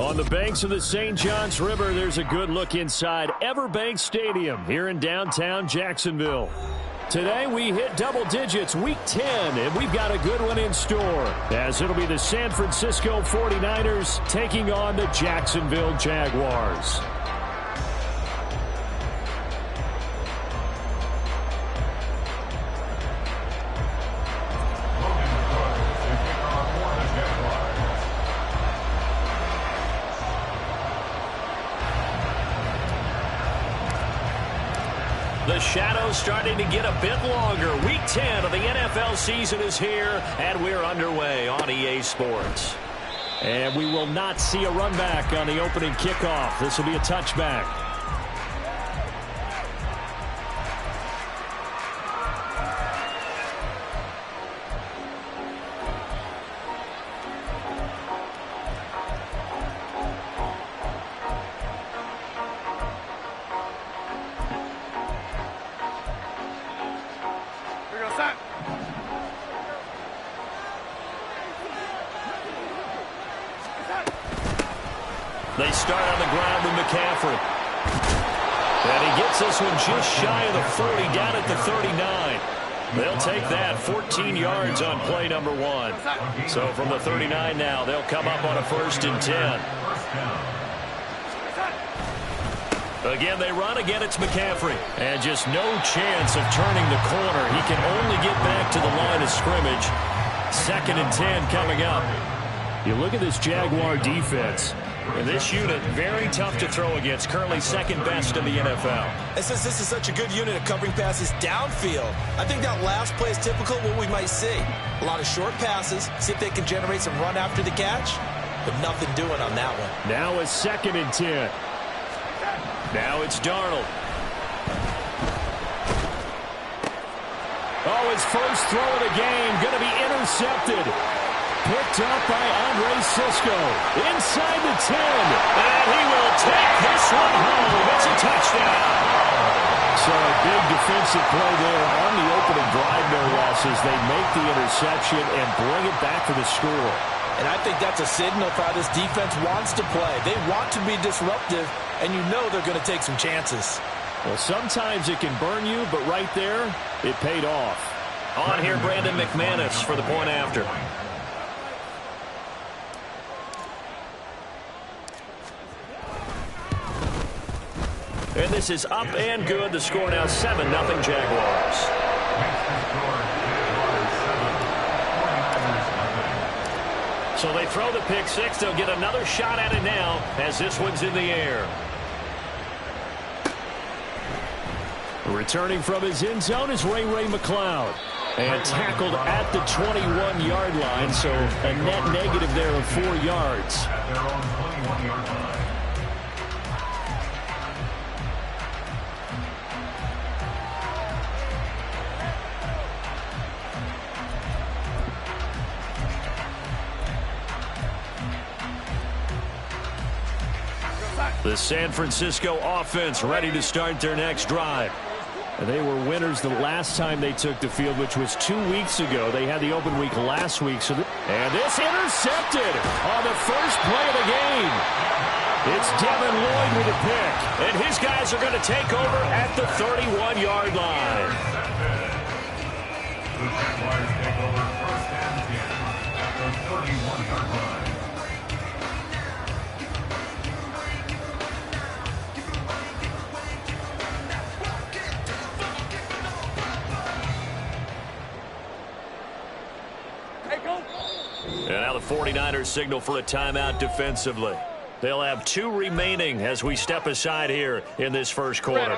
On the banks of the St. Johns River, there's a good look inside Everbank Stadium here in downtown Jacksonville. Today we hit double digits, week 10, and we've got a good one in store, as it'll be the San Francisco 49ers taking on the Jacksonville Jaguars. The shadow's starting to get a bit longer. Week 10 of the NFL season is here, and we're underway on EA Sports. And we will not see a run back on the opening kickoff. This will be a touchback. They start on the ground with McCaffrey. And he gets this one just shy of the 40, down at the 39. They'll take that 14 yards on play number 1. So from the 39 now, they'll come up on a 1st and 10. Again, they run. Again, it's McCaffrey. And just no chance of turning the corner. He can only get back to the line of scrimmage. 2nd and 10 coming up. You look at this Jaguar defense. And this unit, very tough to throw against. Currently 2nd best in the NFL. And since this is such a good unit of covering passes downfield, I think that last play is typical of what we might see. A lot of short passes, see if they can generate some run after the catch, but nothing doing on that one. Now it's 2nd and 10. Now it's Darnold. Oh, his first throw of the game, going to be intercepted. Picked up by Andre Cisco. Inside the 10. And he will take this one home. It's a touchdown. So a big defensive play there on the opening drive, no loss, as they make the interception and bring it back to the score. And I think that's a signal for how this defense wants to play. They want to be disruptive, and you know they're going to take some chances. Well, sometimes it can burn you, but right there, it paid off. On here, Brandon McManus for the point after. And this is up and good. The score now 7-0 Jaguars. So they throw the pick six. They'll get another shot at it now as this one's in the air. Returning from his end zone is Ray McCloud. And tackled at the 21-yard line, so a net negative there of 4 yards. The San Francisco offense ready to start their next drive. They were winners the last time they took the field, which was 2 weeks ago. They had the open week last week. And this intercepted on the first play of the game. It's Devin Lloyd with a pick. And his guys are going to take over at the 31-yard line. The Jaguars take over 1st and 10 at the 31-yard line. And now the 49ers signal for a timeout defensively. They'll have 2 remaining as we step aside here in this first quarter.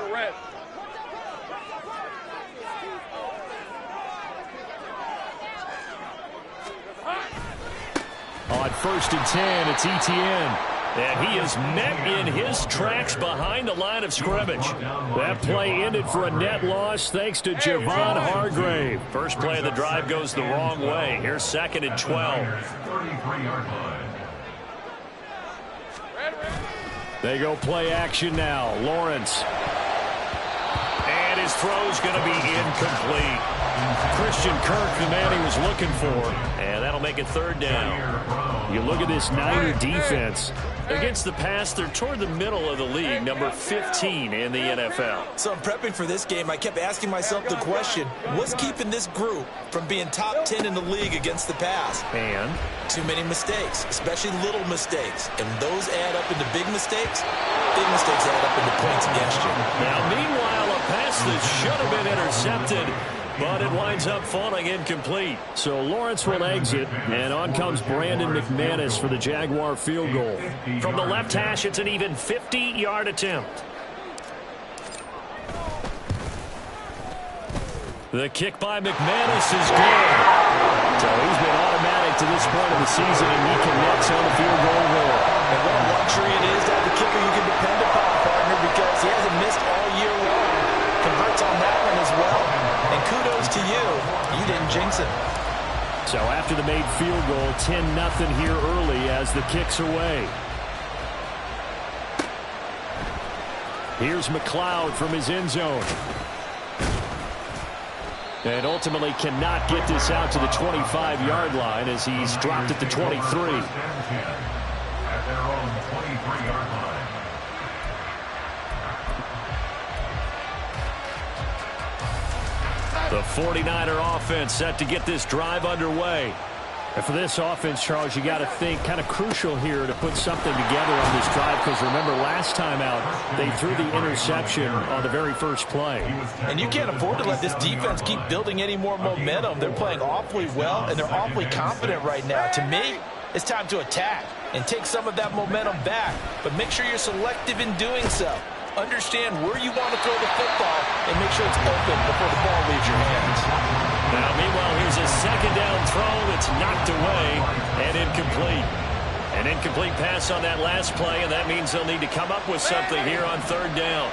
On 1st and 10, it's Etienne. And he is met in his tracks behind the line of scrimmage. That play ended for a net loss thanks to Javon Hargrave. First play of the drive goes the wrong way. Here's 2nd and 12. They go play action now. Lawrence. And his throw's going to be incomplete. Christian Kirk, the man he was looking for. And that'll make it 3rd down. You look at this Niner defense. Against the pass, they're toward the middle of the league, number 15 in the NFL. So I'm prepping for this game. I kept asking myself the question, what's keeping this group from being top 10 in the league against the pass? And too many mistakes, especially little mistakes. And those add up into big mistakes. Big mistakes add up into points against you. Now, meanwhile, a pass that should have been intercepted, but it winds up falling incomplete. So Lawrence will exit, and on comes Brandon McManus for the Jaguar field goal. From the left hash, it's an even 50-yard attempt. The kick by McManus is good. So he's been automatic to this point of the season, and he connects on the field goal there. And what a luxury it is to have the kicker you can depend upon, partner, because he hasn't missed all year long. Converts on that one as well. And kudos to you. You didn't jinx it. So after the made field goal, 10-0 here early as the kick's away. Here's McLeod from his end zone. And ultimately cannot get this out to the 25-yard line as he's dropped at the 23. At their own 23-yard line. The 49er offense set to get this drive underway. And for this offense, Charles, you got to think kind of crucial here to put something together on this drive, because remember last time out they threw the interception on the very first play. And you can't afford to let this defense keep building any more momentum. They're playing awfully well, and they're awfully confident right now. To me, it's time to attack and take some of that momentum back, but make sure you're selective in doing so. Understand where you want to throw the football and make sure it's open before the ball leaves your hands. Now, meanwhile, here's a second down throw that's knocked away and incomplete. An incomplete pass on that last play, and that means they'll need to come up with something here on third down.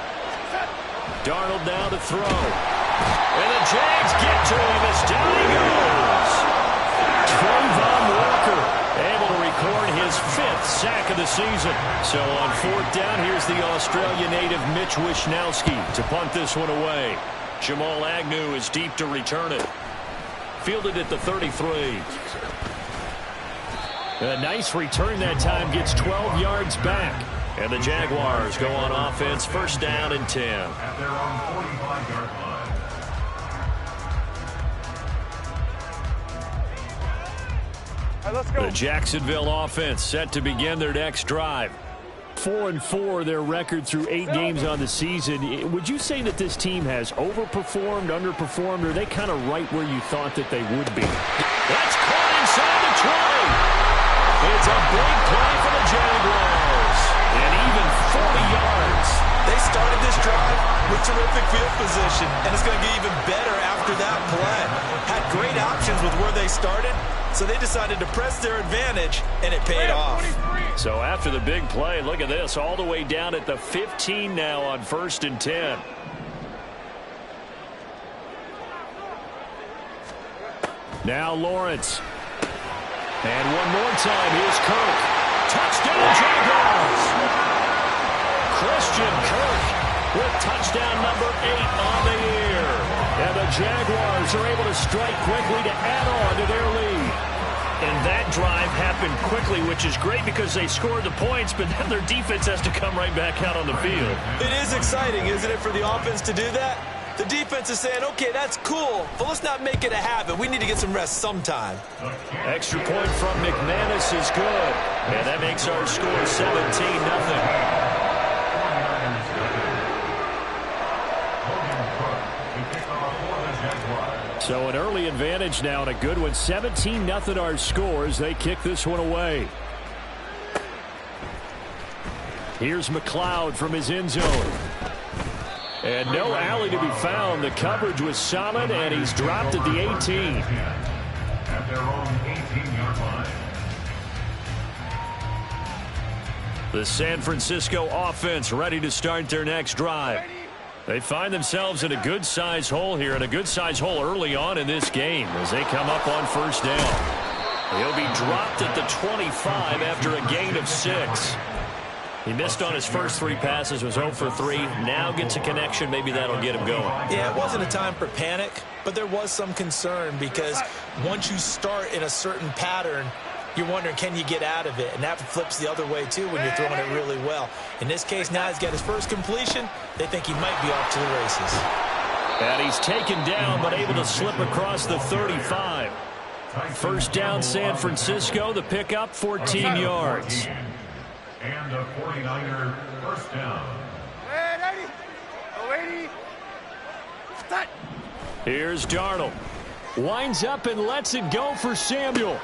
Darnold now to throw. And the Jags get to him as down he goes. Trayvon Walker able to record his 5th sack of the season. So on fourth down, here's the Australia native Mitch Wishnowsky to punt this one away. Jamal Agnew is deep to return it. Fielded at the 33. A nice return that time, gets 12 yards back. And the Jaguars go on offense, first down and 10. At their own 45-yard line. All right, let's go. The Jacksonville offense set to begin their next drive. 4-4 their record through 8 games on the season. Would you say that this team has overperformed, underperformed, or are they kind of right where you thought that they would be? That's caught inside the 20. It's a big play for the Jaguars. And even 40 yards. They started this drive with terrific field position, and it's going to get even better after that play. Had great options with where they started, so they decided to press their advantage, and it paid off. So after the big play, look at this, all the way down at the 15 now on 1st and 10. Now Lawrence. And one more time, here's Kirk. Touchdown Jaguars! Christian Kirk with touchdown number 8 on the year. And the Jaguars are able to strike quickly to add on to their lead. And that drive happened quickly, which is great because they scored the points, but then their defense has to come right back out on the field. It is exciting, isn't it, for the offense to do that? The defense is saying, okay, that's cool, but let's not make it a habit. We need to get some rest sometime. Extra point from McManus is good. And that makes our score 17-0. So an early advantage now and a good one. 17-0 our scores. They kick this one away. Here's McLeod from his end zone. And no alley to be found. The coverage was solid, and he's dropped at the 18. At their own 18-yard line. The San Francisco offense ready to start their next drive. They find themselves in a good-sized hole here, and a good-sized hole early on in this game as they come up on first down. He'll be dropped at the 25 after a gain of 6. He missed on his first 3 passes, was 0 for 3. Now gets a connection. Maybe that'll get him going. Yeah, it wasn't a time for panic, but there was some concern because once you start in a certain pattern, you're wondering, can you get out of it? And that flips the other way, too, when you're throwing it really well. In this case, now he's got his first completion. They think he might be off to the races. And he's taken down, but able to slip across the 35. First down, San Francisco. The pickup, 14 yards. And a 49er first down. Here's Darnold. Winds up and lets it go for Samuel.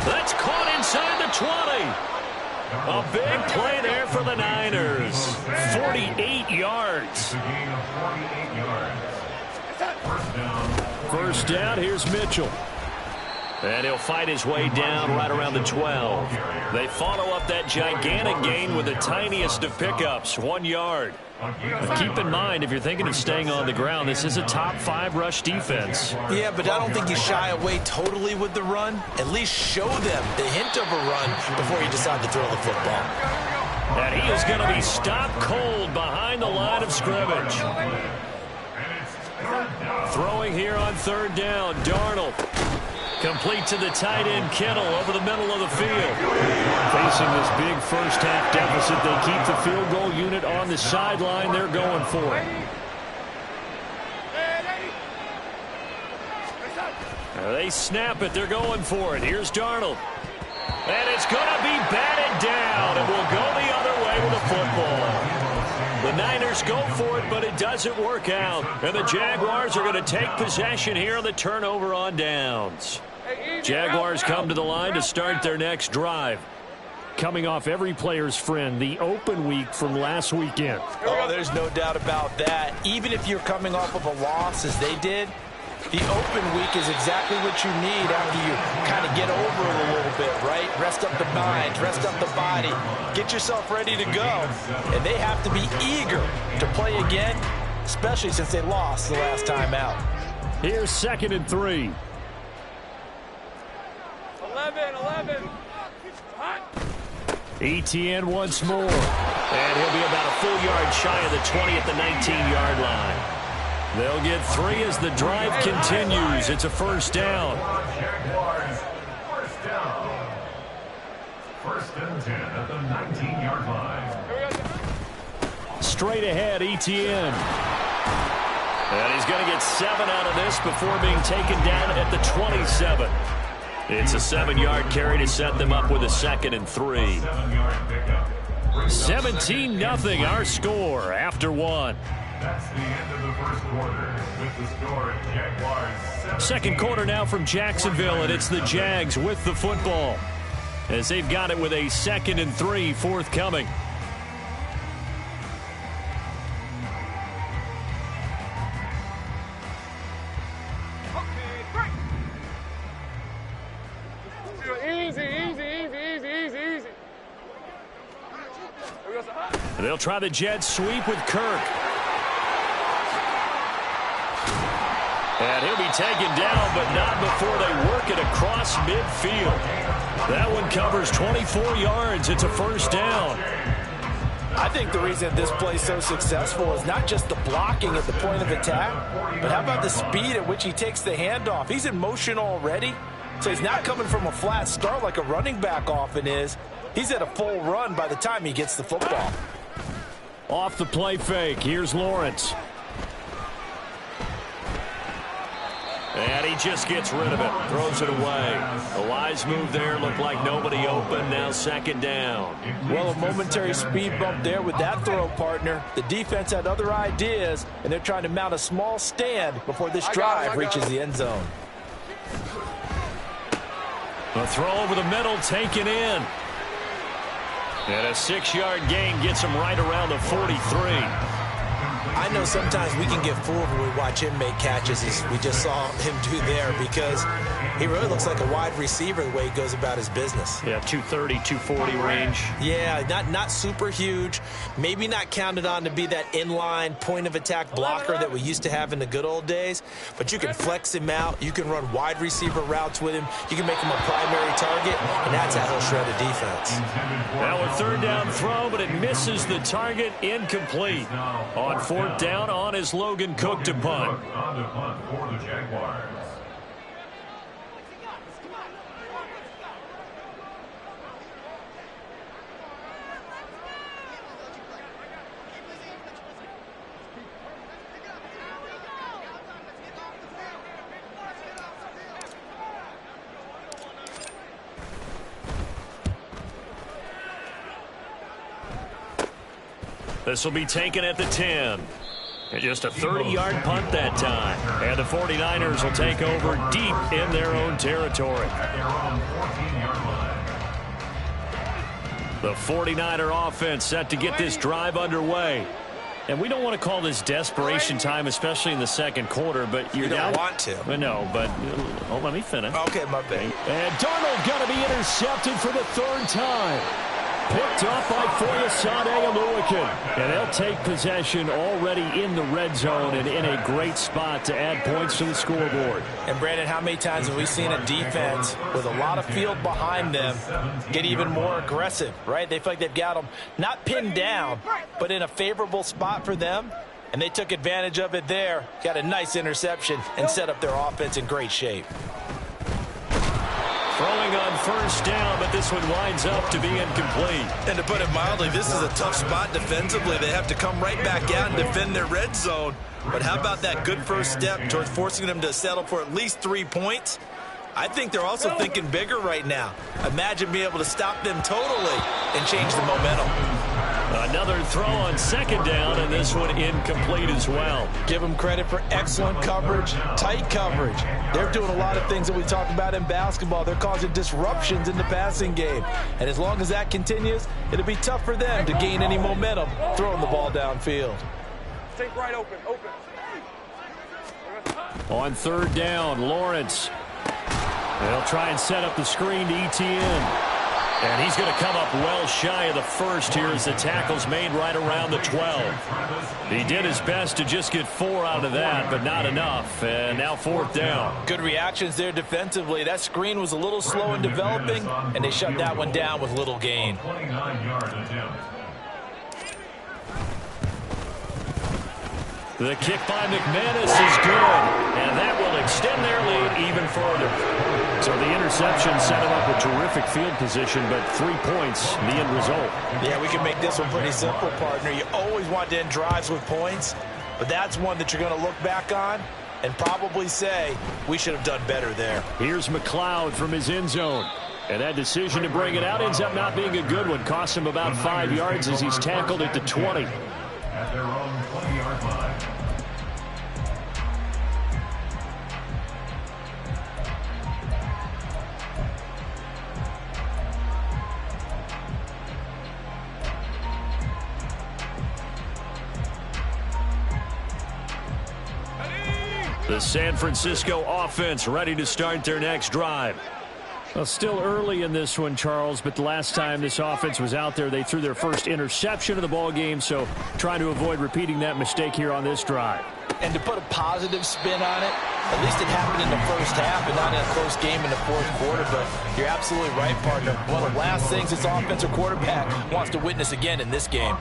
That's caught inside the 20. A big play there for the Niners. 48 yards. First down, here's Mitchell. And he'll fight his way down right around the 12. They follow up that gigantic gain with the tiniest of pickups, 1 yard. But keep in mind, if you're thinking of staying on the ground, this is a top 5 rush defense. Yeah, but I don't think you shy away totally with the run. At least show them the hint of a run before you decide to throw the football. And he is going to be stopped cold behind the line of scrimmage. Throwing here on third down, Darnold. Complete to the tight end, Kittle, over the middle of the field. Facing this big first-half deficit, they keep the field goal unit on the sideline. They're going for it. They snap it. They're going for it. Here's Darnold. And it's going to be batted down, and will go the other way with the football. The Niners go for it, but it doesn't work out. And the Jaguars are going to take possession here on the turnover on downs. Jaguars come to the line to start their next drive. Coming off every player's friend, the open week from last weekend. Oh, there's no doubt about that. Even if you're coming off of a loss as they did, the open week is exactly what you need after you kind of get over it a little bit, right? Rest up the mind, rest up the body, get yourself ready to go. And they have to be eager to play again, especially since they lost the last time out. Here's 2nd and 3. 11. Etienne once more. And he'll be about a full yard shy of the 20 at the 19-yard line. They'll get 3 as the drive continues. It's a first down. Jaguars first down. 1st and 10 at the 19-yard line. Straight ahead, Etienne. And he's going to get 7 out of this before being taken down at the 27. It's a 7-yard carry to set them up with a 2nd and 3. 7-yard pickup. 17-0 our score after 1. That's the end of the first quarter with the score Jaguars. Second quarter now from Jacksonville, and it's the Jags with the football as they've got it with a 2nd and 3 forthcoming. Easy. They'll try the jet sweep with Kirk. And he'll be taken down, but not before they work it across midfield. That one covers 24 yards. It's a first down. I think the reason this play is so successful is not just the blocking at the point of attack, but how about the speed at which he takes the handoff? He's in motion already, so he's not coming from a flat start like a running back often is. He's at a full run by the time he gets the football. Off the play fake, here's Lawrence. And he just gets rid of it, throws it away. A wise move there, looked like nobody open, now 2nd down. Well, a momentary speed bump there with that throw, partner. The defense had other ideas, and they're trying to mount a small stand before this drive reaches the end zone. A throw over the middle, taken in. And a 6-yard gain gets him right around the 43. I know sometimes we can get fooled when we watch him make catches, as we just saw him do there, because he really looks like a wide receiver the way he goes about his business. Yeah, 230, 240 range. Yeah, not super huge. Maybe not counted on to be that inline point-of-attack blocker that we used to have in the good old days, but you can flex him out. You can run wide receiver routes with him. You can make him a primary target, and that's how he'll shred a defense. Now a 3rd down throw, but it misses the target, incomplete. On 4th down, on is Logan Cook to punt. On the punt for the Jaguars. This will be taken at the 10. And just a 30-yard punt that time. And the 49ers will take over deep in their own territory. The 49er offense set to get this drive underway. And we don't want to call this desperation time, especially in the second quarter, but you don't want to. No, but let me finish. Okay, my bad. And Darnold going to be intercepted for the third time. Picked up by Foyesade Oluokun. And they'll take possession already in the red zone and in a great spot to add points to the scoreboard. And, Brandon, how many times have we seen a defense with a lot of field behind them get even more aggressive, right? They feel like they've got them not pinned down, but in a favorable spot for them. And they took advantage of it there, got a nice interception, and set up their offense in great shape. Throwing on first down, but this one winds up to be incomplete. And to put it mildly, this is a tough spot defensively. They have to come right back out and defend their red zone. But how about that good first step towards forcing them to settle for at least 3 points? I think they're also thinking bigger right now. Imagine being able to stop them totally and change the momentum. Another throw on second down, and this one incomplete as well. Give them credit for excellent coverage, tight coverage. They're doing a lot of things that we talk about in basketball. They're causing disruptions in the passing game. And as long as that continues, it'll be tough for them to gain any momentum throwing the ball downfield. Take right open. On third down, Lawrence. They'll try and set up the screen to Etienne. And he's going to come up well shy of the first here as the tackle's made right around the 12. He did his best to just get 4 out of that, but not enough. And now fourth down. Good reactions there defensively. That screen was a little slow in developing, and they shut that one down with little gain. 29-yard attempt. The kick by McManus is good, and that will extend their lead even further. So the interception set him up with terrific field position, but 3 points, the end result. Yeah, we can make this one pretty simple, partner. You always want to end drives with points, but that's one that you're going to look back on and probably say, we should have done better there. Here's McLeod from his end zone. And that decision to bring it out ends up not being a good one. Costs him about 5 yards as he's tackled at the 20. At their own 20-yard line. The San Francisco offense ready to start their next drive. Well, still early in this one, Charles, but the last time this offense was out there, they threw their first interception of the ball game, so trying to avoid repeating that mistake here on this drive. And to put a positive spin on it, at least it happened in the first half and not in a close game in the fourth quarter, but you're absolutely right, partner. One of the last things this offensive quarterback wants to witness again in this game.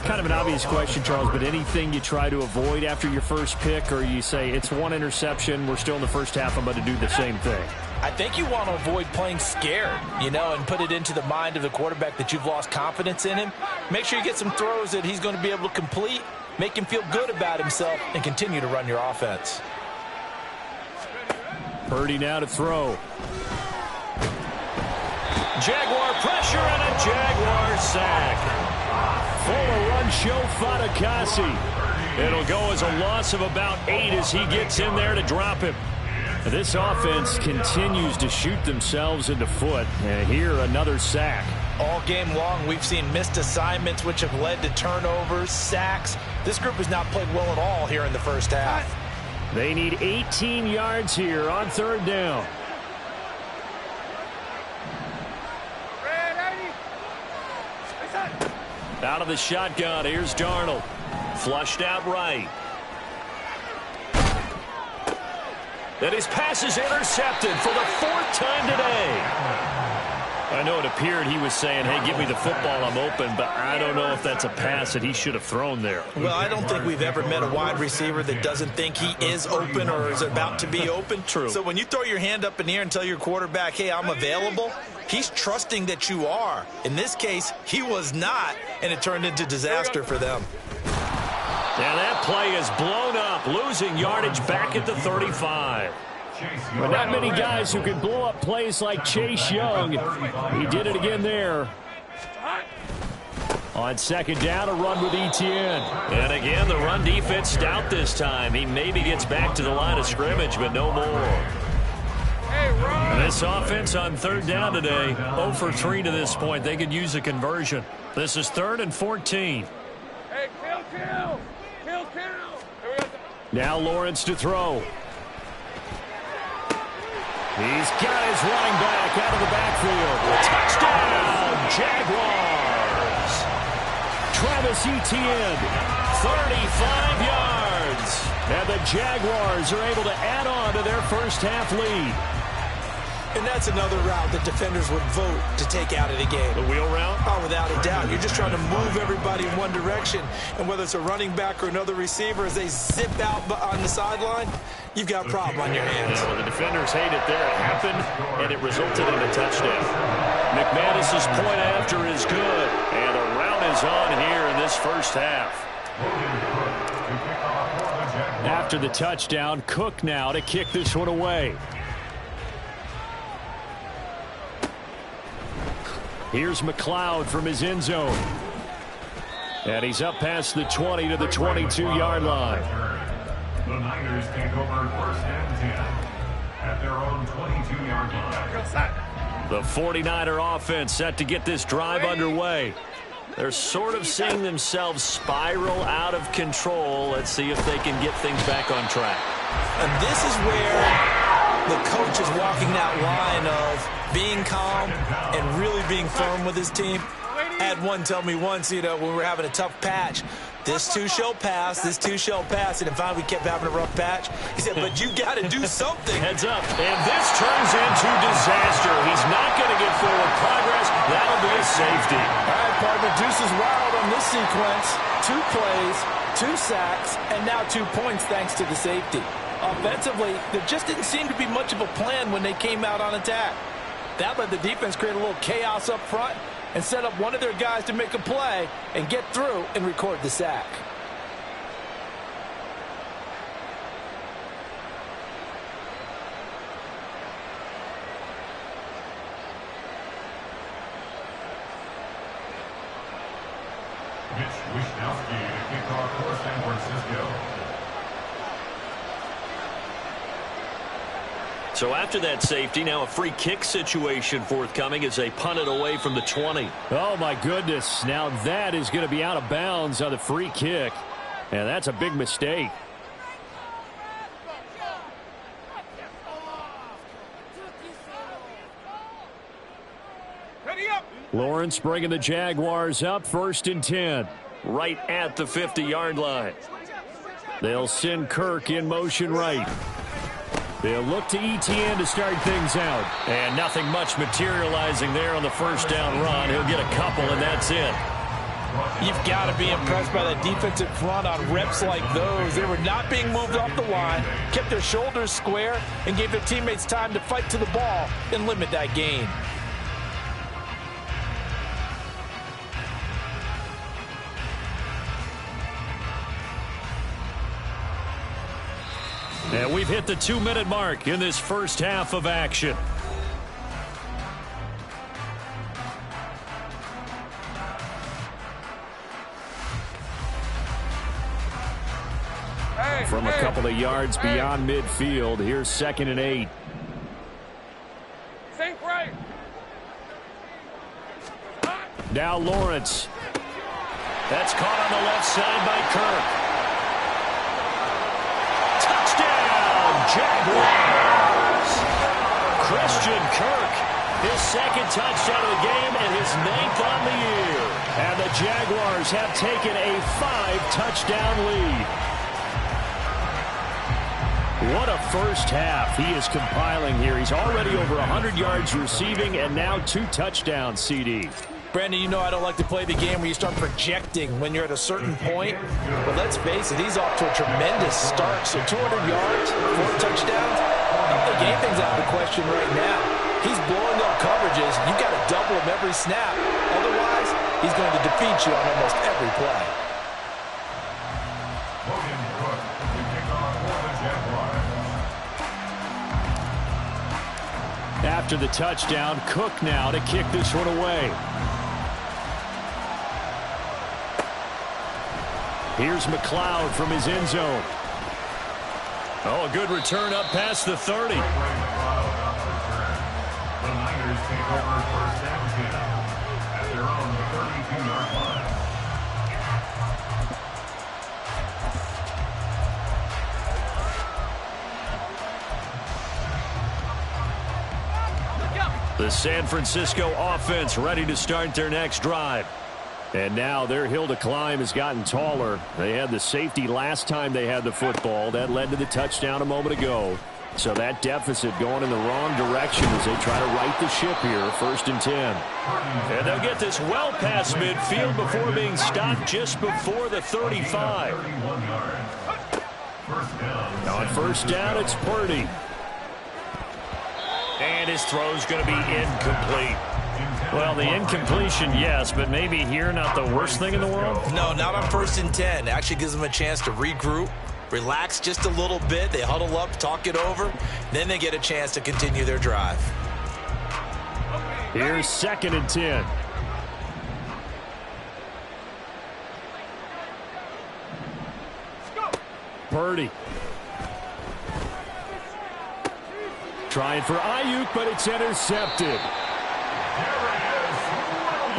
Kind of an obvious question, Charles, but anything you try to avoid after your first pick, or you say it's one interception, we're still in the first half, I'm going to do the same thing? I think you want to avoid playing scared, and put it into the mind of the quarterback that you've lost confidence in him. Make sure you get some throws that he's going to be able to complete, make him feel good about himself, and continue to run your offense. Purdy now to throw. Jaguar pressure and a Jaguar sack. Fuller run show Fatukasi. It'll go as a loss of about 8 as he gets in there to drop him. This offense continues to shoot themselves in the foot. And here, another sack. All game long, we've seen missed assignments, which have led to turnovers, sacks. This group has not played well at all here in the first half. They need 18 yards here on third down. Out of the shotgun, here's Darnold. Flushed out right. And his pass is intercepted for the 4th time today. I know it appeared he was saying, hey, give me the football, I'm open, but I don't know if that's a pass that he should have thrown there. Well, I don't think we've ever met a wide receiver that doesn't think he is open or is about to be open. True. So when you throw your hand up in the air and tell your quarterback, hey, I'm available, he's trusting that you are. In this case, he was not, and it turned into disaster for them. And that play is blown up, losing yardage back at the 35. But not many guys who can blow up plays like Chase Young. He did it again there. On second down, a run with Etienne. And again, the run defense stout this time. He maybe gets back to the line of scrimmage, but no more. This offense on third down today, 0 for 3 to this point. They could use a conversion. This is 3rd and 14. Hey, kill. Now Lawrence to throw. He's got his running back out of the backfield. Touchdown, Jaguars. Travis Etienne, 35 yards. And the Jaguars are able to add on to their first half lead. And that's another route that defenders would vote to take out of the game. The wheel route? Oh, without a doubt. You're just trying to move everybody in one direction. And whether it's a running back or another receiver, as they zip out on the sideline, you've got a problem on your hands. Yeah, well, the defenders hate it there. It happened, and it resulted in a touchdown. McManus's point after is good. And a route is on here in this first half. After the touchdown, Cook now to kick this one away. Here's McLeod from his end zone. And he's up past the 20 to the 22-yard line. The Niners take over 1st and 10 at their own 22-yard line. The 49er offense set to get this drive underway. They're sort of seeing themselves spiral out of control. Let's see if they can get things back on track. And this is where the coach is walking that line of being calm and really being firm with his team. I had one tell me once, when we were having a tough patch, this too shall pass, this too shall pass. And finally we kept having a rough patch. He said, but you got to do something. Heads up. And this turns into disaster. He's not going to get forward progress. That'll be a safety. All right, partner, Deuce is wild on this sequence. 2 plays, 2 sacks, and now 2 points thanks to the safety. Offensively, there just didn't seem to be much of a plan when they came out on attack. That let the defense create a little chaos up front and set up one of their guys to make a play and get through and record the sack. Mitch Wishnowsky to kick off for San Francisco. So after that safety, now a free kick situation forthcoming as they punt it away from the 20. Oh, my goodness. Now that is going to be out of bounds on the free kick. And that's a big mistake. Lawrence bringing the Jaguars up 1st and 10. Right at the 50-yard line. They'll send Kirk in motion right. They'll look to Etienne to start things out. And nothing much materializing there on the first down run. He'll get a couple, and that's it. You've got to be impressed by that defensive front on reps like those. They were not being moved off the line, kept their shoulders square, and gave their teammates time to fight to the ball and limit that gain. And we've hit the 2-minute mark in this first half of action. From a couple of yards beyond midfield, here's 2nd and 8. Think right. Now Lawrence. That's caught on the left side by Kirk. Jaguars. Christian Kirk, his 2nd touchdown of the game and his 9th on the year. And the Jaguars have taken a 5-touchdown lead. What a first half he is compiling here. He's already over 100 yards receiving and now 2 touchdowns, CD. Brandon, you know I don't like to play the game where you start projecting when you're at a certain point. But let's face it, he's off to a tremendous start. So 200 yards, 4 touchdowns. I don't think anything's out of the question right now. He's blowing up coverages. You've got to double him every snap. Otherwise, he's going to defeat you on almost every play. Logan Cook to kick off for the Jaguars. After the touchdown, Cook now to kick this one away. Here's McLeod from his end zone. Oh, a good return up past the 30. The Niners take over first and 10 at their own 32-yard line. The San Francisco offense ready to start their next drive. And now their hill to climb has gotten taller. They had the safety last time they had the football. That led to the touchdown a moment ago. So that deficit going in the wrong direction as they try to right the ship here. 1st and 10. And they'll get this well past midfield before being stopped just before the 35. On 1st down, it's Purdy. And his throw's going to be incomplete. Well, the incompletion, yes, but maybe here not the worst thing in the world? No, not on 1st and 10. Actually gives them a chance to regroup, relax just a little bit. They huddle up, talk it over. Then they get a chance to continue their drive. Here's 2nd and 10. Purdy. Trying for Ayuk, but it's intercepted.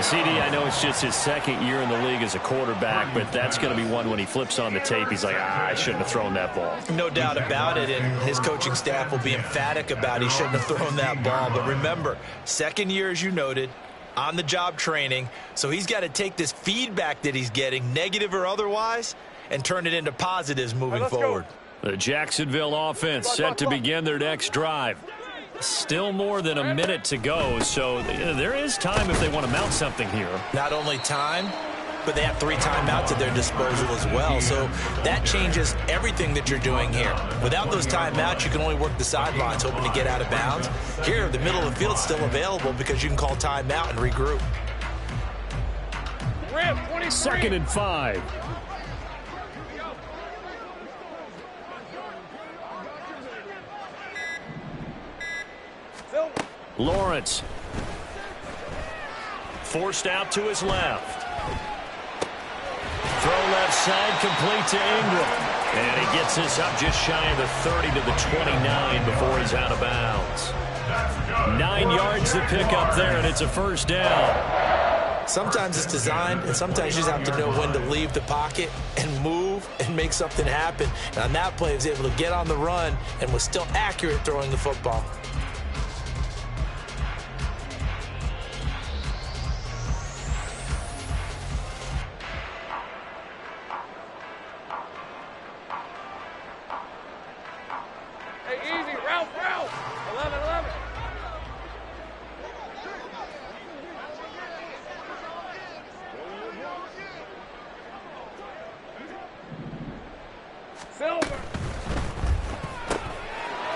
CD, I know it's just his 2nd year in the league as a quarterback, but that's going to be one when he flips on the tape. He's like, I shouldn't have thrown that ball. No doubt about it, and his coaching staff will be emphatic about he shouldn't have thrown that ball. But remember, 2nd year, as you noted, on-the-job training, so he's got to take this feedback that he's getting, negative or otherwise, and turn it into positives moving forward. The Jacksonville offense set to begin their next drive. Still more than a minute to go, so there is time if they want to mount something here. Not only time, but they have 3 timeouts at their disposal as well, so that changes everything that you're doing here. Without those timeouts, you can only work the sidelines, hoping to get out of bounds. Here, the middle of the field's still available because you can call timeout and regroup. 2nd and 5. Lawrence. Forced out to his left. Throw left side, complete to Ingram. And he gets this up just shy of the 30 to the 29 before he's out of bounds. 9 yards to pick up there, and it's a 1st down. Sometimes it's designed, and sometimes you just have to know when to leave the pocket and move and make something happen. And on that play, he was able to get on the run and was still accurate throwing the football.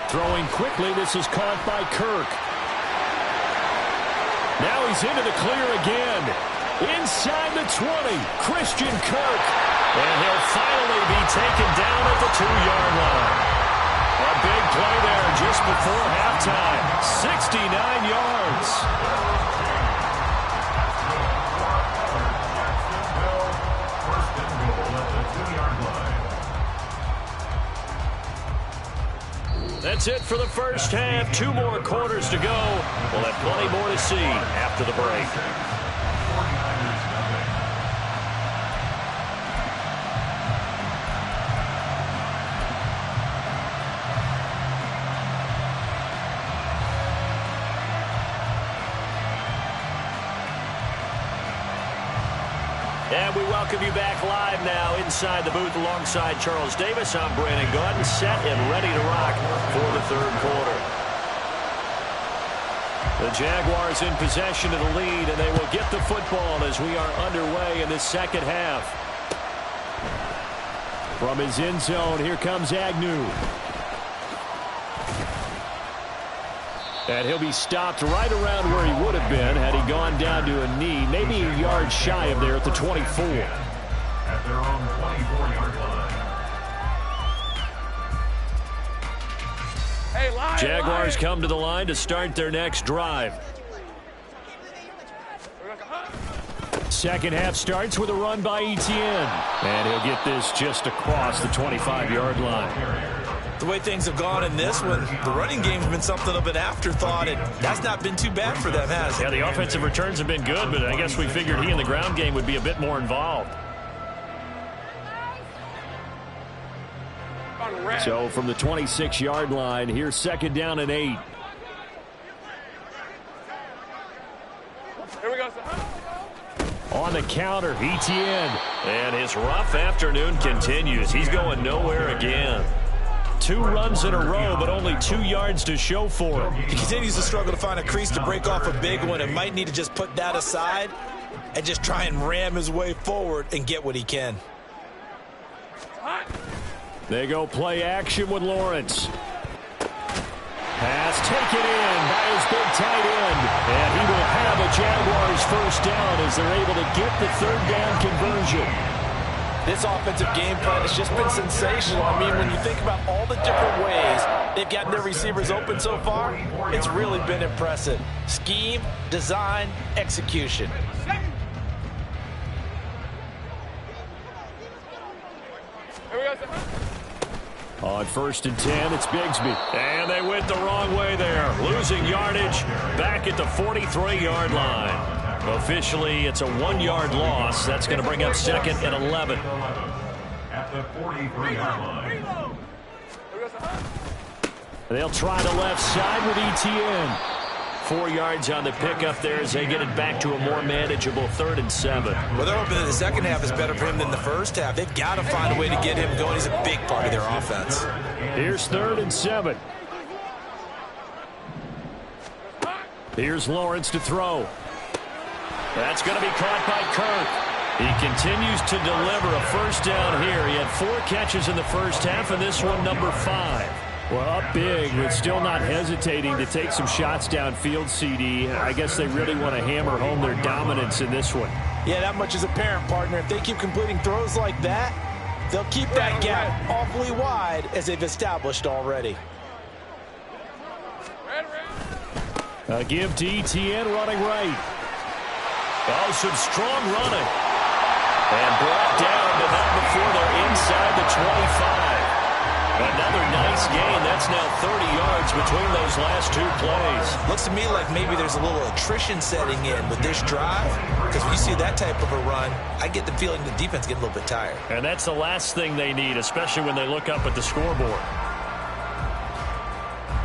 Throwing quickly, this is caught by Kirk. Now he's into the clear again. Inside the 20, Christian Kirk. And he'll finally be taken down at the 2-yard line. A big play there just before halftime. 69 yards. That's it for the first half. 2 more quarters to go. We'll have plenty more to see after the break. And we welcome you back live now inside the booth alongside Charles Davis. I'm Brandon Gaudin, set and ready to rock for the 3rd quarter. The Jaguars in possession of the lead, and they will get the football as we are underway in the 2nd half. From his end zone, here comes Agnew. And he'll be stopped right around where he would have been had he gone down to a knee, maybe a yard shy of there at the 24. At their own 24-yard line. Jaguars come to the line to start their next drive. Second half starts with a run by Etienne. And he'll get this just across the 25-yard line. The way things have gone in this one, the running game's been something of an afterthought, and that's not been too bad for them, has it? Yeah, the offensive returns have been good, but I guess we figured he in the ground game would be a bit more involved. So from the 26-yard line, here's second down and 8. Here we go. On the counter, Etienne. And his rough afternoon continues. He's going nowhere again. 2 runs in a row, but only 2 yards to show for him. He continues to struggle to find a crease to break off a big one and might need to just put that aside and just try and ram his way forward and get what he can. They go play action with Lawrence. Pass taken in by his big tight end. And he will have a Jaguars first down as they're able to get the third down conversion. This offensive game plan has just been sensational. I mean, when you think about all the different ways they've gotten their receivers open so far, it's really been impressive. Scheme, design, execution. On 1st and 10, it's Bigsby. And they went the wrong way there. Losing yardage back at the 43-yard line. Officially, it's a 1-yard loss. That's going to bring up second and 11. At the 43-yard line. They'll try the left side with Etienne. 4 yards on the pickup there as they get it back to a more manageable 3rd and 7. Well, they're hoping that the second half is better for him than the first half. They've got to find a way to get him going. He's a big part of their offense. Here's 3rd and 7. Here's Lawrence to throw. That's going to be caught by Kirk. He continues to deliver a first down here. He had 4 catches in the first half, and this one number 5. Well, up big, but still not hesitating to take some shots downfield, CD. I guess they really want to hammer home their dominance in this one. Yeah, that much is apparent, partner. If they keep completing throws like that, they'll keep that gap awfully wide as they've established already. A give to Etienne running right. Oh, some strong running. And brought down, but not before they're inside the 25. Another nice gain. That's now 30 yards between those last 2 plays. Looks to me like maybe there's a little attrition setting in with this drive, because when you see that type of a run, I get the feeling the defense gets a little bit tired. And that's the last thing they need, especially when they look up at the scoreboard.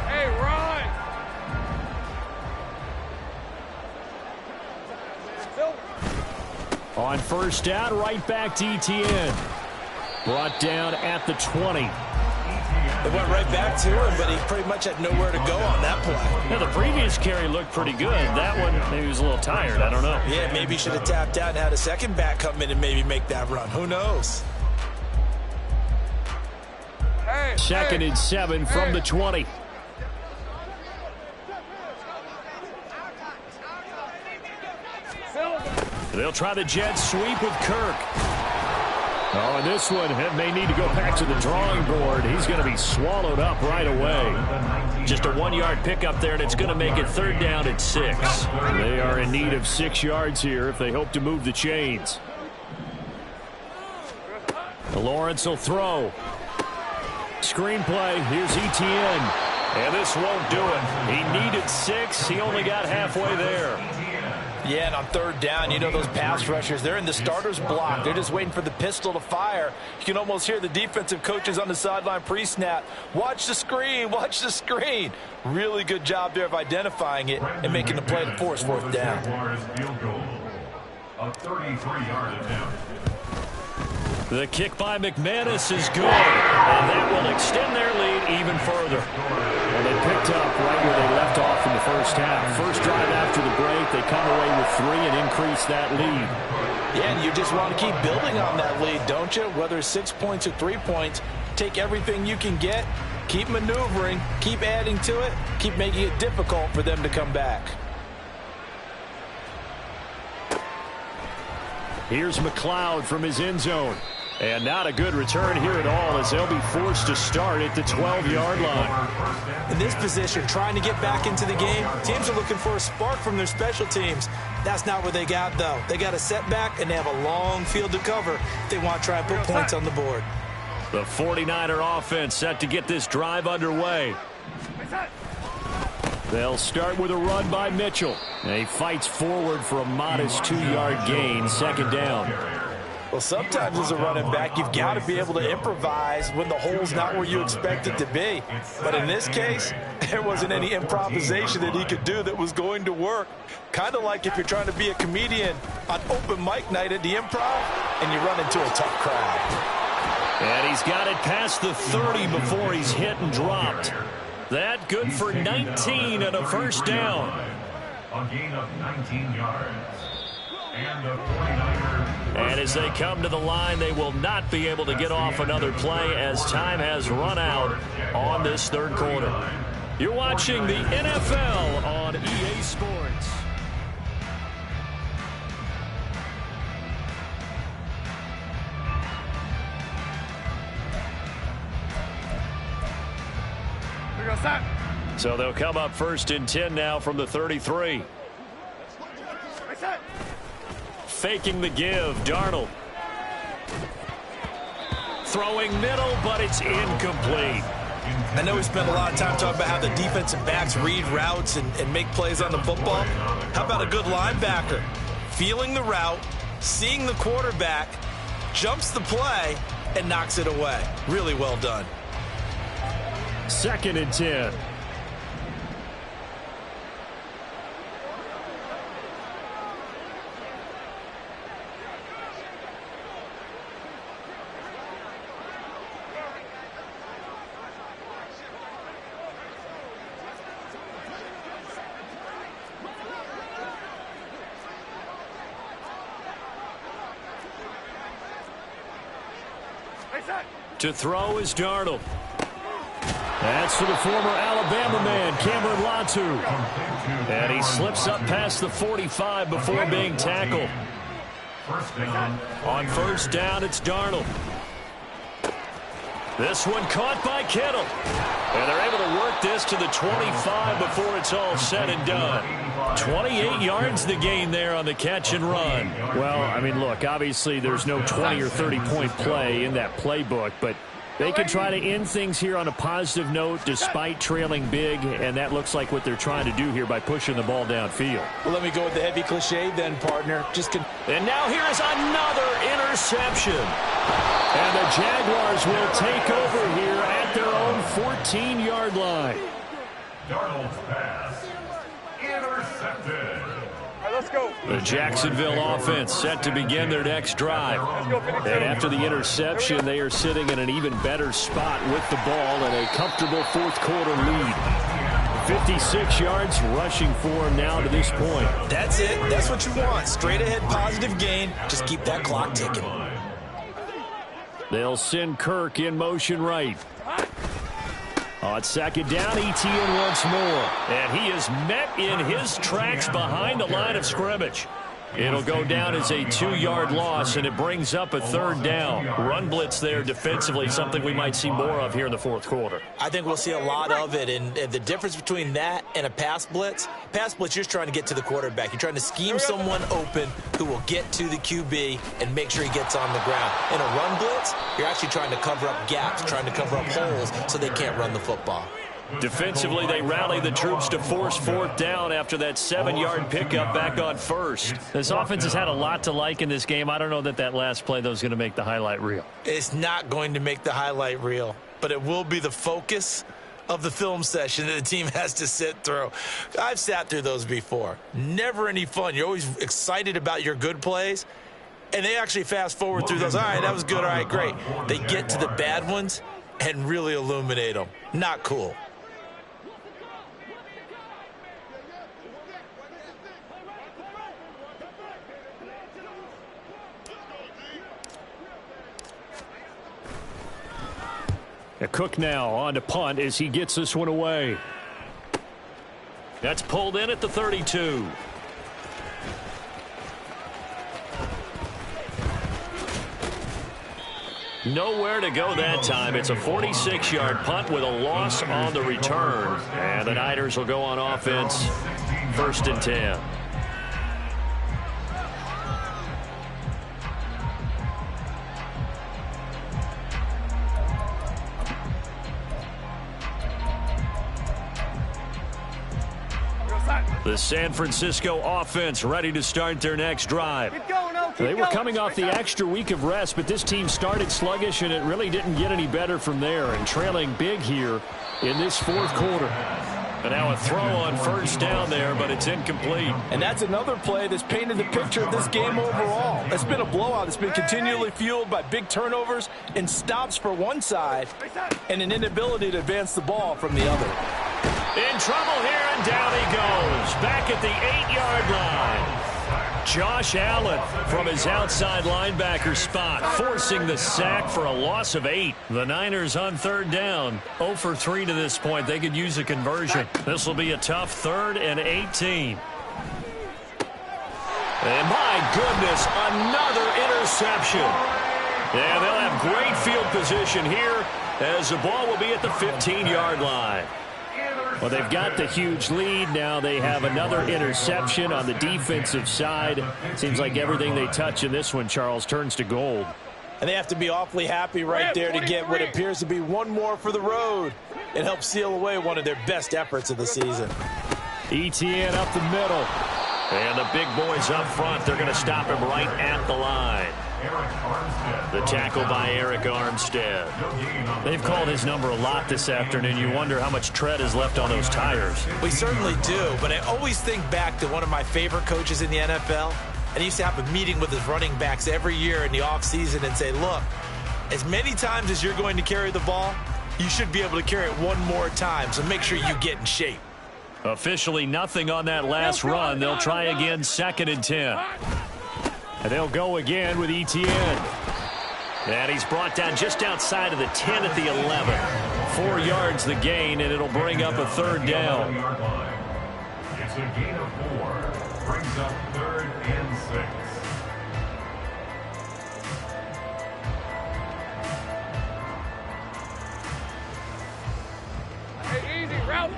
Hey, run! On first down, right back to Etienne. Brought down at the 20. They went right back to him, but he pretty much had nowhere to go on that play. Now, the previous carry looked pretty good. That one, maybe he was a little tired. I don't know. Yeah, maybe he should have tapped out and had a second back come in and maybe make that run. Who knows? Hey, 2nd and 7 from the 20. They'll try the jet sweep with Kirk. Oh, and this one may need to go back to the drawing board. He's going to be swallowed up right away. Just a 1-yard pickup there, and it's going to make it 3rd down at 6. They are in need of 6 yards here if they hope to move the chains. Lawrence will throw. Screenplay, here's Etienne. And this won't do it. He needed 6. He only got halfway there. Yeah, and on 3rd down, you know those pass rushers, they're in the starter's block. They're just waiting for the pistol to fire. You can almost hear the defensive coaches on the sideline pre-snap. Watch the screen, watch the screen. Really good job there of identifying it and making the play to force 4th down. A 33-yard attempt. The kick by McManus is good, and that will extend their lead even further. Well, they picked up right where they left off in the first half. First drive after the break, they come away with 3 and increase that lead. Yeah, and you just want to keep building on that lead, don't you? Whether it's 6 points or 3 points, take everything you can get, keep maneuvering, keep adding to it, keep making it difficult for them to come back. Here's McLeod from his end zone. And not a good return here at all as they'll be forced to start at the 12-yard line. In this position, trying to get back into the game, teams are looking for a spark from their special teams. That's not what they got, though. They got a setback, and they have a long field to cover if they want to try and put points on the board. The 49er offense set to get this drive underway. They'll start with a run by Mitchell. And he fights forward for a modest 2-yard gain, second down. Well, sometimes as a running back, you've got to be able to improvise when the hole's not where you expect it to be. But in this case, there wasn't any improvisation that he could do that was going to work. Kind of like if you're trying to be a comedian on open mic night at the Improv and you run into a tough crowd. And he's got it past the 30 before he's hit and dropped. That good for 19 and a first down. A gain of 19 yards. And the 49ers. And as they come to the line, they will not be able to get off another play as time has run out on this third quarter. You're watching the NFL on EA Sports. So they'll come up first and 10 now from the 33. Faking the give, Darnold. Throwing middle, but it's incomplete. I know we spent a lot of time talking about how the defensive backs read routes and make plays on the football. How about a good linebacker? Feeling the route, seeing the quarterback, jumps the play, and knocks it away. Really well done. Second and 10. To throw is Darnold. That's to the former Alabama man, Cameron Latu. And he slips up past the 45 before being tackled. On first down, it's Darnold. This one caught by Kittle. And they're able to work this to the 25 before it's all said and done. 28 yards the gain there on the catch and run. Well, I mean, look, obviously there's no 20 or 30-point play in that playbook, but they can try to end things here on a positive note despite trailing big, and that looks like what they're trying to do here by pushing the ball downfield. Well, let me go with the heavy cliche then, partner. And now here is another interception. And the Jaguars will take over here at their own 14-yard line. Darnold's pass intercepted. All right, let's go. The Jacksonville offense set to begin their next drive. And after the interception, they are sitting in an even better spot with the ball and a comfortable fourth quarter lead. 56 yards rushing for him now to this point. That's it. That's what you want. Straight ahead positive gain. Just keep that clock ticking. They'll send Kirk in motion right. On second down, Etienne once more. And he is met in his tracks behind the line of scrimmage. It'll go down as a 2-yard loss, and it brings up a third down. Run blitz there defensively, something we might see more of here in the fourth quarter. I think we'll see a lot of it, and the difference between that and a pass blitz, you're just trying to get to the quarterback. You're trying to scheme someone open who will get to the QB and make sure he gets on the ground. In a run blitz, you're actually trying to cover up gaps, trying to cover up holes so they can't run the football. Defensively, they rally the troops to force fourth down after that 7-yard pickup back on first. This offense has had a lot to like in this game. I don't know that last play, though, is going to make the highlight reel. It's not going to make the highlight reel, but it will be the focus of the film session that the team has to sit through. I've sat through those before. Never any fun. You're always excited about your good plays, and they actually fast forward through those. All right, that was good. All right, great. They get to the bad ones and really illuminate them. Not cool. Cook now on to punt as he gets this one away. That's pulled in at the 32. Nowhere to go that time. It's a 46-yard punt with a loss on the return. And the Niners will go on offense, 1st and 10. The San Francisco offense ready to start their next drive. They were coming off the extra week of rest, but this team started sluggish, and it really didn't get any better from there, and trailing big here in this 4th quarter. And now a throw on 1st down there, but it's incomplete. And that's another play that's painted the picture of this game overall. It's been a blowout. It's been continually fueled by big turnovers and stops for one side and an inability to advance the ball from the other. In trouble here, and down he goes. Back at the 8-yard line. Josh Allen from his outside linebacker spot, forcing the sack for a loss of 8. The Niners on 3rd down. 0 for 3 to this point. They could use a conversion. This will be a tough 3rd and 18. And my goodness, another interception. And they'll have great field position here as the ball will be at the 15-yard line. Well, they've got the huge lead. Now they have another interception on the defensive side. Seems like everything they touch in this one, Charles, turns to gold. And they have to be awfully happy right there to get what appears to be one more for the road. It helps seal away one of their best efforts of the season. Etienne up the middle. And the big boys up front, they're going to stop him right at the line. The tackle by Arik Armstead. They've called his number a lot this afternoon. You wonder how much tread is left on those tires. We certainly do, but I always think back to one of my favorite coaches in the NFL. And he used to have a meeting with his running backs every year in the offseason and say, look, as many times as you're going to carry the ball, you should be able to carry it one more time, so make sure you get in shape. Officially nothing on that last run. They'll try again, 2nd and 10. And they'll go again with Etienne. And he's brought down just outside of the 10 at the 11. 4 yards the gain, and it'll bring up a 3rd down. It's a gain of 4. Brings up 3rd and 6. Hey, easy. Route.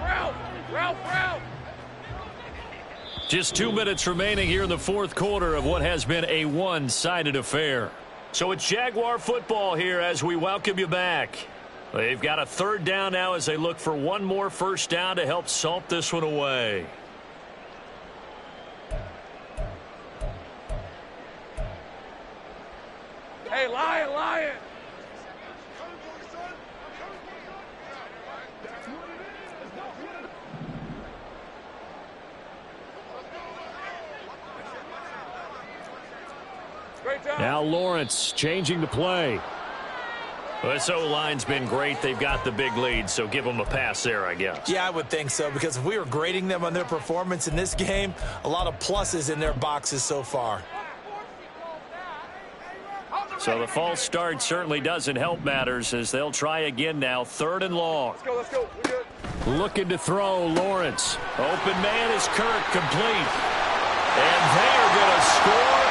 Just 2 minutes remaining here in the 4th quarter of what has been a one-sided affair. So it's Jaguar football here as we welcome you back. They've got a 3rd down now as they look for one more 1st down to help salt this one away. Hey, Lion. Now Lawrence changing the play. This O-line's been great. They've got the big lead, so give them a pass there, I guess. Yeah, I would think so, because if we were grading them on their performance in this game, a lot of pluses in their boxes so far. So the false start certainly doesn't help matters as they'll try again now, 3rd and long. Let's go. We're good. Looking to throw, Lawrence. Open man is Kirk, complete. And they're going to score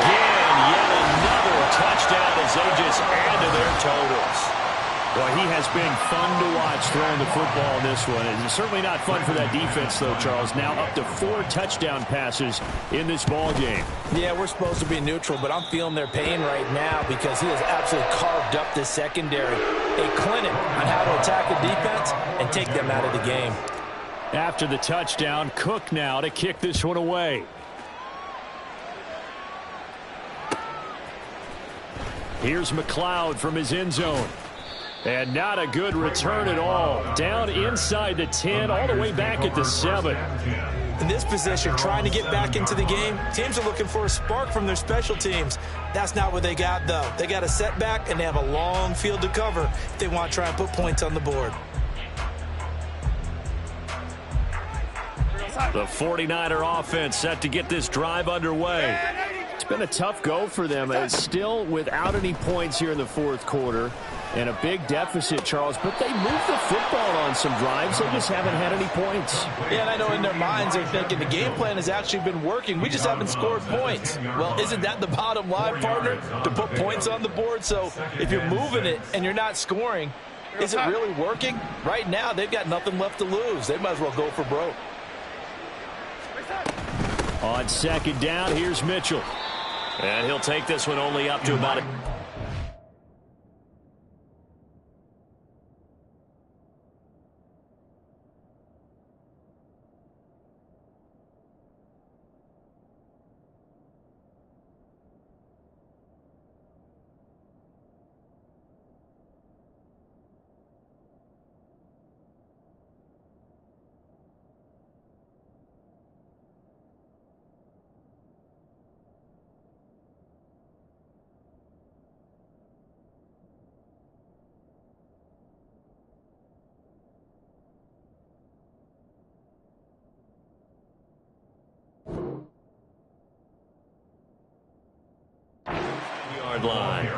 again. Yet another touchdown as they just add to their totals. Well, he has been fun to watch throwing the football in this one. It's certainly not fun for that defense, though, Charles. Now up to 4 touchdown passes in this ball game. Yeah, we're supposed to be neutral, but I'm feeling their pain right now because he has absolutely carved up this secondary. A clinic on how to attack the defense and take them out of the game. After the touchdown, Cook now to kick this one away. Here's McLeod from his end zone. And not a good return at all. Down inside the 10, all the way back at the 7. In this position, trying to get back into the game, teams are looking for a spark from their special teams. That's not what they got, though. They got a setback, and they have a long field to cover if they want to try and put points on the board. The 49er offense set to get this drive underway. It's been a tough go for them. It's still without any points here in the 4th quarter. And a big deficit, Charles, but they moved the football on some drives. They just haven't had any points. Yeah, and I know in their minds they're thinking the game plan has actually been working. We just haven't scored points. Well, isn't that the bottom line, partner? To put points on the board? So if you're moving it and you're not scoring, is it really working? Right now, they've got nothing left to lose. They might as well go for broke. On second down, here's Mitchell. And he'll take this one only up to about a... line.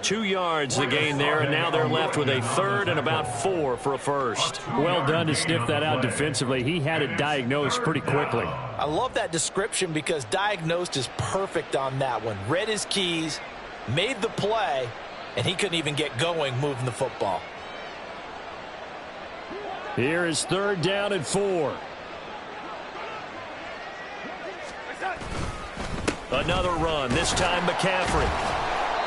2 yards the gain there, and now they're left with a third and about 4 for a first. Well done to sniff that out defensively. He had it diagnosed pretty quickly. I love that description because diagnosed is perfect on that one. Read his keys, made the play, and he couldn't even get going moving the football. Here is third down and 4. Another run, this time McCaffrey.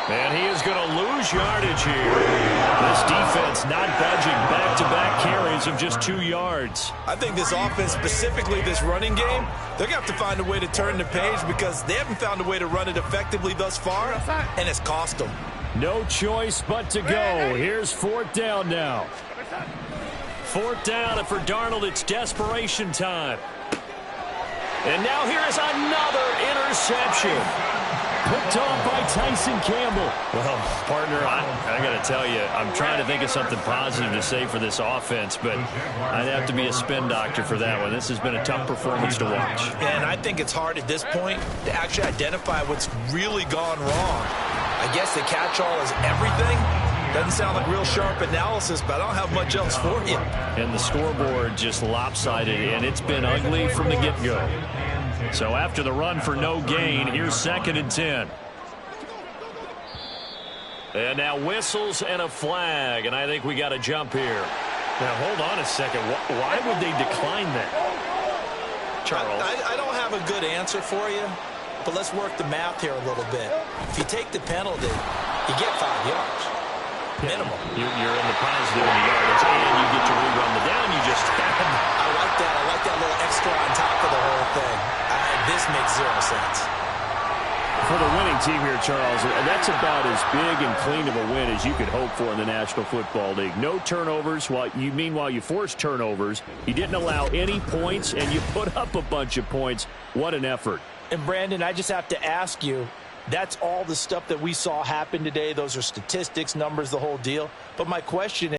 And he is going to lose yardage here. This defense not budging. Back-to-back carries of just 2 yards. I think this offense, specifically this running game, they're going to have to find a way to turn the page because they haven't found a way to run it effectively thus far, and it's cost them. No choice but to go. Here's fourth down now. Fourth down, and for Darnold, it's desperation time. And now here is another interception. Picked off by Tyson Campbell. Well, partner, I got to tell you, I'm trying to think of something positive to say for this offense, but I'd have to be a spin doctor for that one. This has been a tough performance to watch. And I think it's hard at this point to actually identify what's really gone wrong. I guess the catch-all is everything. Doesn't sound like real sharp analysis, but I don't have much else for you. And the scoreboard just lopsided, and it's been ugly from the get-go. So after the run for no gain, here's 2nd and 10. And now whistles and a flag, and I think we got a jump here. Now, hold on a second. Why would they decline that? Charles? I don't have a good answer for you, but let's work the math here a little bit. If you take the penalty, you get 5 yards. Minimum. You're in the positive in the yardage, and you get to rerun the down you just had. I like that. I like that little extra on top of the whole thing. This makes 0 sense. For the winning team here, Charles, that's about as big and clean of a win as you could hope for in the National Football League. No turnovers. Meanwhile, you forced turnovers. You didn't allow any points, and you put up a bunch of points. What an effort. And, Brandon, I just have to ask you, that's all the stuff that we saw happen today. Those are statistics, numbers, the whole deal. But my question is,